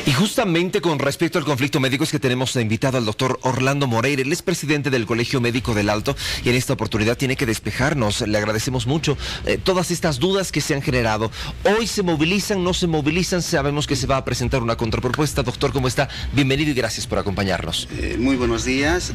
Y justamente con respecto al conflicto médico es que tenemos invitado al doctor Orlando Moreira. Él es presidente del Colegio Médico del Alto y en esta oportunidad tiene que despejarnos. Le agradecemos mucho todas estas dudas que se han generado. Hoy se movilizan, no se movilizan, sabemos que se va a presentar una contrapropuesta. Doctor, ¿cómo está? Bienvenido y gracias por acompañarnos. Muy buenos días.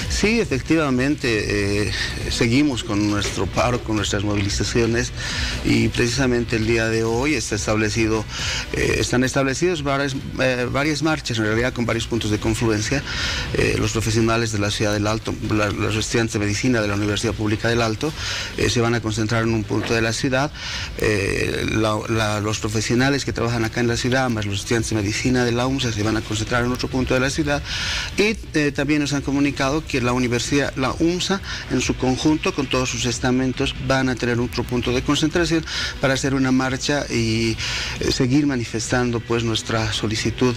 Sí, efectivamente, seguimos con nuestro paro, con nuestras movilizaciones y precisamente el día de hoy están establecidos varias marchas, en realidad con varios puntos de confluencia. Los profesionales de la ciudad del Alto, los estudiantes de medicina de la Universidad Pública del Alto, se van a concentrar en un punto de la ciudad. Los profesionales que trabajan acá en la ciudad, más los estudiantes de medicina de la UMSA, se van a concentrar en otro punto de la ciudad. Y también nos han comunicado que la UMSA, en su conjunto, con todos sus estamentos, van a tener otro punto de concentración para hacer una marcha y seguir manifestando pues nuestra solicitud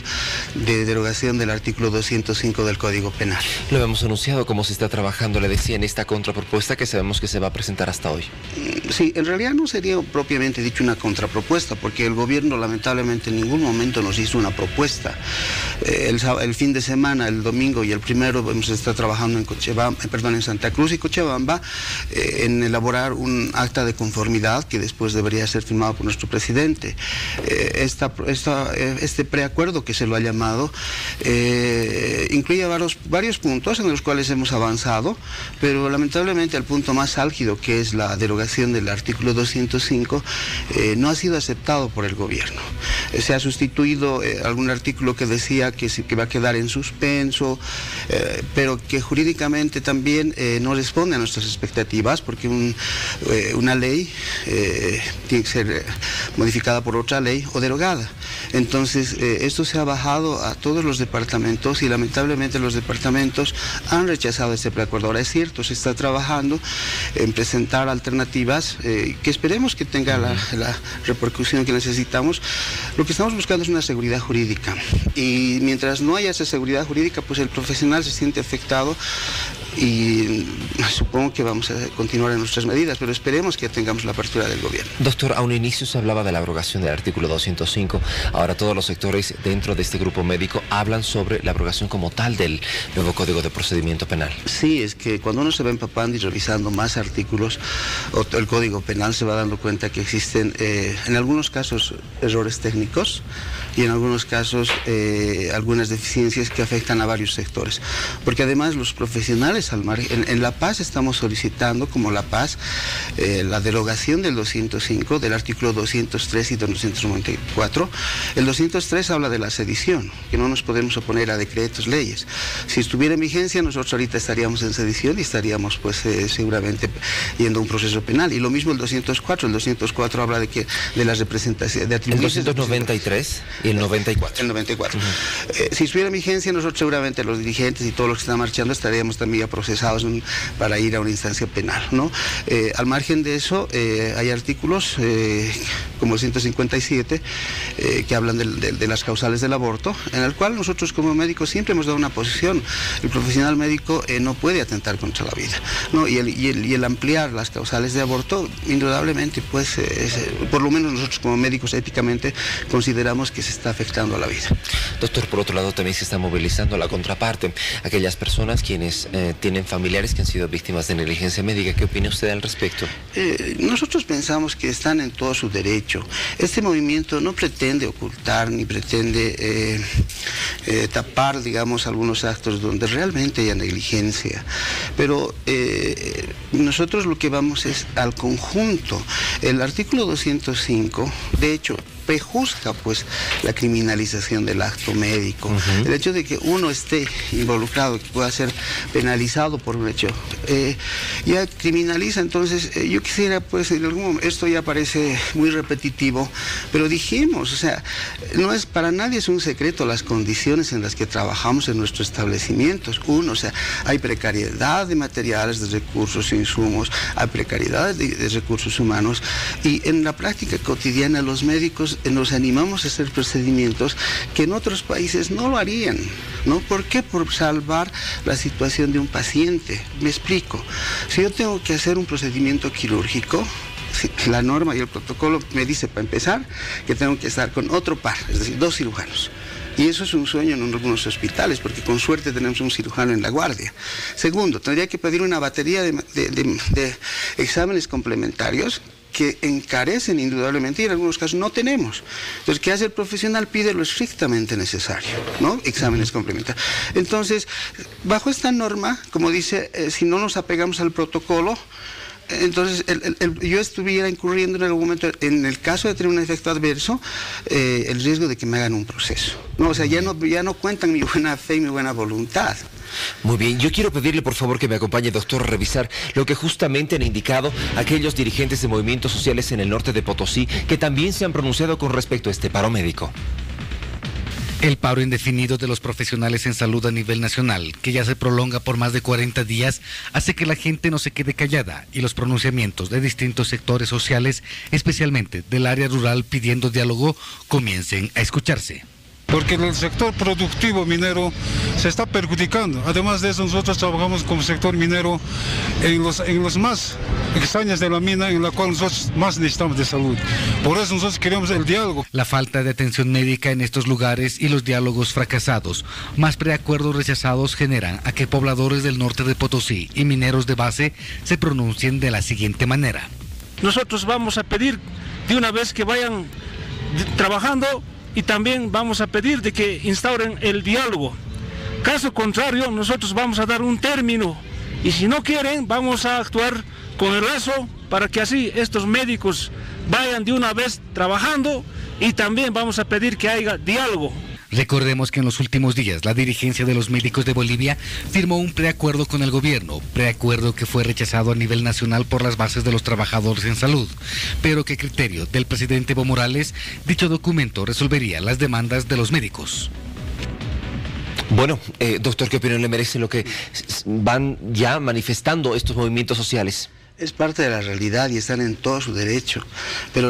de derogación del artículo 205 del Código Penal. Lo hemos anunciado, cómo se está trabajando, le decía, en esta contrapropuesta que sabemos que se va a presentar hasta hoy. Sí, en realidad no sería propiamente dicho una contrapropuesta, porque el gobierno lamentablemente en ningún momento nos hizo una propuesta. El fin de semana, el domingo y el primero, vamos a estar trabajando en Santa Cruz y Cochabamba, en elaborar un acta de conformidad que después debería ser firmado por nuestro presidente. Este preacuerdo, que se lo ha llamado, incluye varios puntos en los cuales hemos avanzado, pero lamentablemente el punto más álgido, que es la derogación del artículo 205, no ha sido aceptado por el gobierno. Se ha sustituido algún artículo que decía que va a quedar en suspenso, pero que jurídicamente también no responde a nuestras expectativas, porque una ley tiene que ser modificada por otra ley o derogada. Entonces, esto se ha bajado a todos los departamentos y lamentablemente los departamentos han rechazado este preacuerdo. Ahora es cierto, se está trabajando en presentar alternativas que esperemos que tenga la repercusión que necesitamos. Lo que estamos buscando es una seguridad jurídica y mientras no haya esa seguridad jurídica, pues el profesional se siente afectado y supongo que vamos a continuar en nuestras medidas, pero esperemos que tengamos la apertura del gobierno. Doctor, a un inicio se hablaba de la abrogación del artículo 205, ahora todos los sectores dentro de este grupo médico hablan sobre la abrogación como tal del nuevo Código de Procedimiento Penal. Sí, es que cuando uno se va empapando y revisando más artículos o el Código Penal, se va dando cuenta que existen en algunos casos errores técnicos y en algunos casos algunas deficiencias que afectan a varios sectores, porque además los profesionales en La Paz estamos solicitando, como La Paz, la derogación del 205, del artículo 203 y 294. El 203 habla de la sedición, que no nos podemos oponer a decretos, leyes. Si estuviera en vigencia, nosotros ahorita estaríamos en sedición y estaríamos pues seguramente yendo a un proceso penal. Y lo mismo el 204. El 204 habla de las representaciones, de atribuciones. El 293 y el 94. El 94. Si estuviera en vigencia, nosotros seguramente los dirigentes y todos los que están marchando estaríamos también procesados para ir a una instancia penal, ¿no? Al margen de eso, hay artículos como el 157 que hablan de las causales del aborto, en el cual nosotros como médicos siempre hemos dado una posición. El profesional médico no puede atentar contra la vida, ¿no? Y el ampliar las causales de aborto, indudablemente, pues, por lo menos nosotros como médicos éticamente consideramos que se está afectando a la vida. Doctor, por otro lado también se está movilizando la contraparte, aquellas personas quienes tienen familiares que han sido víctimas de negligencia médica. ¿Qué opina usted al respecto? Nosotros pensamos que están en todo su derecho. Este movimiento no pretende ocultar ni pretende tapar, digamos, algunos actos donde realmente haya negligencia, pero nosotros lo que vamos es al conjunto. El artículo 205, de hecho, prejuzga pues la criminalización del acto médico. El hecho de que uno esté involucrado, que pueda ser penalizado por un hecho, ya criminaliza. Entonces yo quisiera pues en algún momento, esto ya parece muy repetitivo, pero dijimos, o sea, no es para nadie es un secreto las condiciones en las que trabajamos en nuestros establecimientos. Uno, o sea, hay precariedad de materiales, de recursos, insumos, hay precariedad de recursos humanos, y en la práctica cotidiana los médicos nos animamos a hacer procedimientos que en otros países no lo harían, ¿no? ¿Por qué? Por salvar la situación de un paciente. Me explico. Si yo tengo que hacer un procedimiento quirúrgico, la norma y el protocolo me dice, para empezar, que tengo que estar con otro par, es decir, 2 cirujanos. Y eso es un sueño en algunos hospitales, porque con suerte tenemos un cirujano en la guardia. Segundo, tendría que pedir una batería de exámenes complementarios que encarecen indudablemente y en algunos casos no tenemos. Entonces, ¿qué hace el profesional? Pide lo estrictamente necesario, ¿no? Exámenes complementarios. Entonces, bajo esta norma, como dice, si no nos apegamos al protocolo, entonces yo estuviera incurriendo en algún momento, en el caso de tener un efecto adverso, el riesgo de que me hagan un proceso, ¿no? O sea, ya no cuentan mi buena fe y mi buena voluntad. Muy bien, yo quiero pedirle por favor que me acompañe, doctor, a revisar lo que justamente han indicado aquellos dirigentes de movimientos sociales en el norte de Potosí que también se han pronunciado con respecto a este paro médico. El paro indefinido de los profesionales en salud a nivel nacional, que ya se prolonga por más de 40 días, hace que la gente no se quede callada y los pronunciamientos de distintos sectores sociales, especialmente del área rural pidiendo diálogo, comiencen a escucharse. Porque el sector productivo minero se está perjudicando. Además de eso, nosotros trabajamos como sector minero en los más extraños de la mina, en la cual nosotros más necesitamos de salud. Por eso nosotros queremos el diálogo. La falta de atención médica en estos lugares y los diálogos fracasados, más preacuerdos rechazados, generan a que pobladores del norte de Potosí y mineros de base se pronuncien de la siguiente manera. Nosotros vamos a pedir de una vez que vayan trabajando, y también vamos a pedir de que instauren el diálogo. Caso contrario, nosotros vamos a dar un término y si no quieren, vamos a actuar con el lazo para que así estos médicos vayan de una vez trabajando y también vamos a pedir que haya diálogo. Recordemos que en los últimos días la dirigencia de los médicos de Bolivia firmó un preacuerdo con el gobierno, preacuerdo que fue rechazado a nivel nacional por las bases de los trabajadores en salud, pero que a criterio del presidente Evo Morales, dicho documento resolvería las demandas de los médicos. Bueno, doctor, ¿qué opinión le merece lo que van ya manifestando estos movimientos sociales? Es parte de la realidad y están en todo su derecho, pero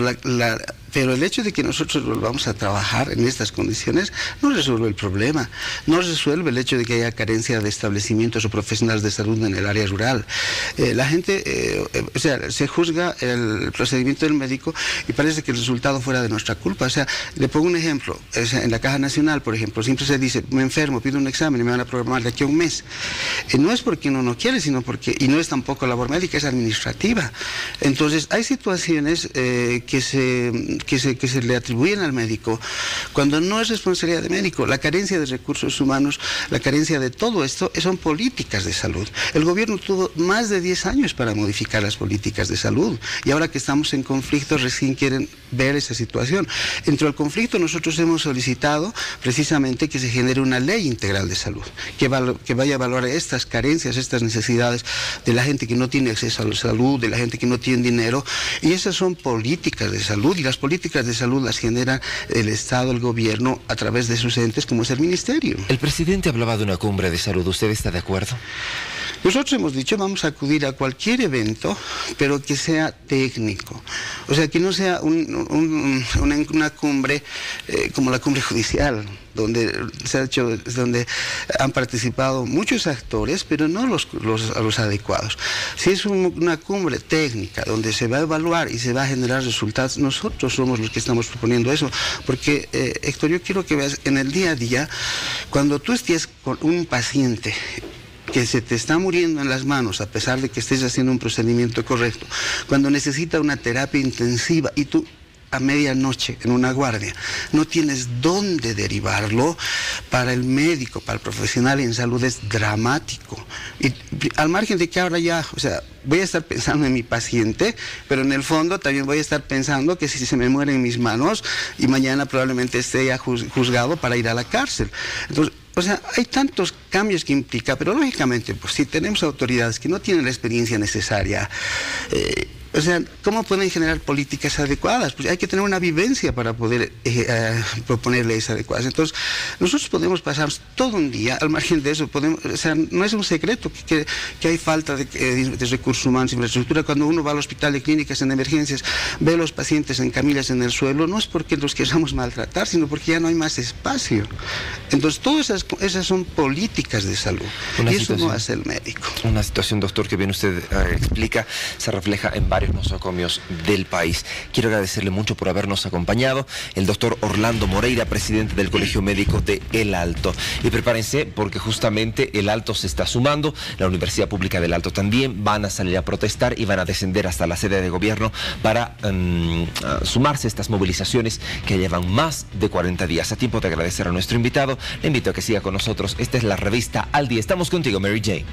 pero el hecho de que nosotros volvamos a trabajar en estas condiciones no resuelve el problema, no resuelve el hecho de que haya carencia de establecimientos o profesionales de salud en el área rural. La gente, o sea, se juzga el procedimiento del médico y parece que el resultado fuera de nuestra culpa. O sea, le pongo un ejemplo, o sea, en la Caja Nacional, por ejemplo, siempre se dice, me enfermo, pido un examen y me van a programar de aquí a un mes. No es porque uno no quiere, sino porque, y no es tampoco labor médica, es administrativa. Entonces, hay situaciones que se le atribuyen al médico cuando no es responsabilidad del médico. La carencia de recursos humanos, la carencia de todo esto son políticas de salud. El gobierno tuvo más de 10 años para modificar las políticas de salud y ahora que estamos en conflicto recién quieren ver esa situación. Dentro del conflicto nosotros hemos solicitado precisamente que se genere una ley integral de salud, que vaya a valorar estas carencias, estas necesidades de la gente que no tiene acceso a la salud, de la gente que no tiene dinero, y esas son políticas de salud y las políticas de salud las genera el Estado, el gobierno, a través de sus entes como es el Ministerio. El presidente hablaba de una cumbre de salud, ¿usted está de acuerdo? Nosotros hemos dicho, vamos a acudir a cualquier evento, pero que sea técnico. O sea, que no sea una cumbre como la cumbre judicial, donde han participado muchos actores, pero no los adecuados. Si es una cumbre técnica, donde se va a evaluar y se va a generar resultados, nosotros somos los que estamos proponiendo eso. Porque, Héctor, yo quiero que veas, en el día a día, cuando tú estés con un paciente que se te está muriendo en las manos, a pesar de que estés haciendo un procedimiento correcto, cuando necesita una terapia intensiva y tú a medianoche en una guardia no tienes dónde derivarlo, para el médico, para el profesional en salud es dramático. Y al margen de que ahora ya, o sea, voy a estar pensando en mi paciente, pero en el fondo también voy a estar pensando que si se me muere en mis manos y mañana probablemente esté ya juzgado para ir a la cárcel. Entonces, o sea, hay tantos cambios que implica, pero lógicamente, pues si tenemos autoridades que no tienen la experiencia necesaria, o sea, ¿cómo pueden generar políticas adecuadas? Pues hay que tener una vivencia para poder proponer leyes adecuadas. Entonces, nosotros podemos pasar todo un día, al margen de eso, o sea, no es un secreto que hay falta de recursos humanos, infraestructura. Cuando uno va al hospital de clínicas en emergencias, ve a los pacientes en camillas en el suelo, no es porque los queramos maltratar, sino porque ya no hay más espacio. Entonces, todas esas son políticas de salud. Y eso no hace el médico. Una situación, doctor, que bien usted explica, se refleja en varios nosocomios del país. Quiero agradecerle mucho por habernos acompañado. El doctor Orlando Moreira, presidente del Colegio Médico de El Alto. Y prepárense porque justamente El Alto se está sumando. La Universidad Pública del Alto también van a salir a protestar y van a descender hasta la sede de gobierno para sumarse a estas movilizaciones que llevan más de 40 días. A tiempo de agradecer a nuestro invitado, le invito a que siga con nosotros. Esta es la revista Al Día. Estamos contigo, Mary Jane.